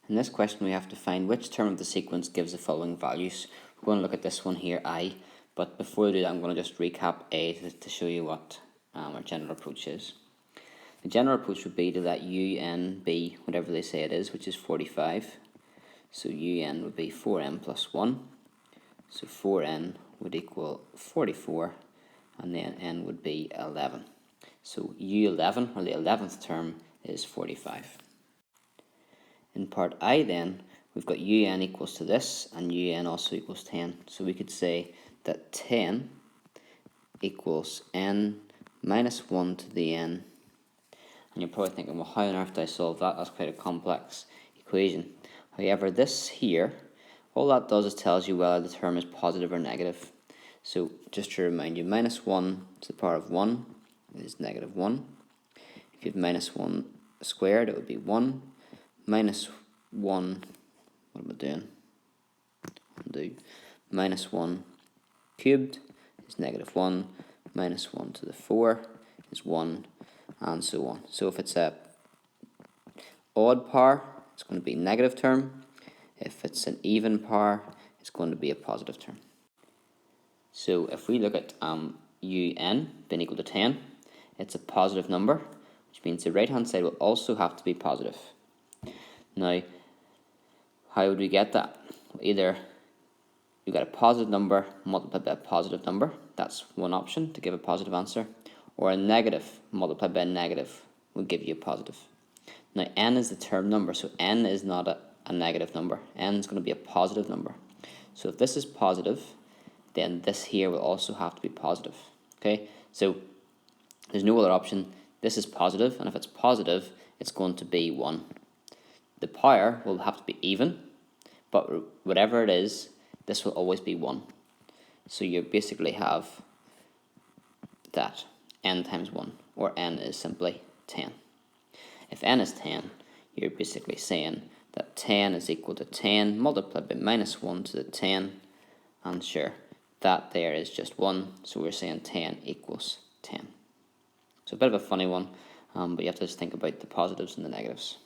In this question we have to find which term of the sequence gives the following values. We're going to look at this one here, I, but before I do that I'm going to just recap A to show you what our general approach is. The general approach would be to let un be whatever they say it is, which is 45. So un would be 4n plus 1. So 4n would equal 44, and then n would be 11. So u11, or the 11th term, is 45. In part I then, we've got un equals to this, and un also equals 10. So we could say that 10 equals n minus 1 to the n. And you're probably thinking, well, how on earth do I solve that? That's quite a complex equation. However, this here, all that does is tells you whether the term is positive or negative. So just to remind you, minus 1 to the power of 1 is negative 1. If you have minus 1 squared, it would be 1. Minus 1, what am I doing? Undo. Minus 1 cubed is negative 1. Minus 1 to the 4 is 1, and so on. So if it's a odd power, it's going to be a negative term. If it's an even power, it's going to be a positive term. So if we look at un being equal to 10, it's a positive number, which means the right hand side will also have to be positive. Now, how would we get that? Either you get a positive number multiplied by a positive number, that's one option to give a positive answer, or a negative multiplied by a negative will give you a positive. Now, n is the term number, so n is not a negative number. N is going to be a positive number. So if this is positive, then this here will also have to be positive. Okay, so there's no other option. This is positive, and if it's positive, it's going to be 1. The power will have to be even, but whatever it is, this will always be 1. So you basically have that, n times 1, or n is simply 10. If n is 10, you're basically saying that 10 is equal to 10 multiplied by minus 1 to the 10, and sure, that there is just 1, so we're saying 10 equals 10. So a bit of a funny one, but you have to just think about the positives and the negatives.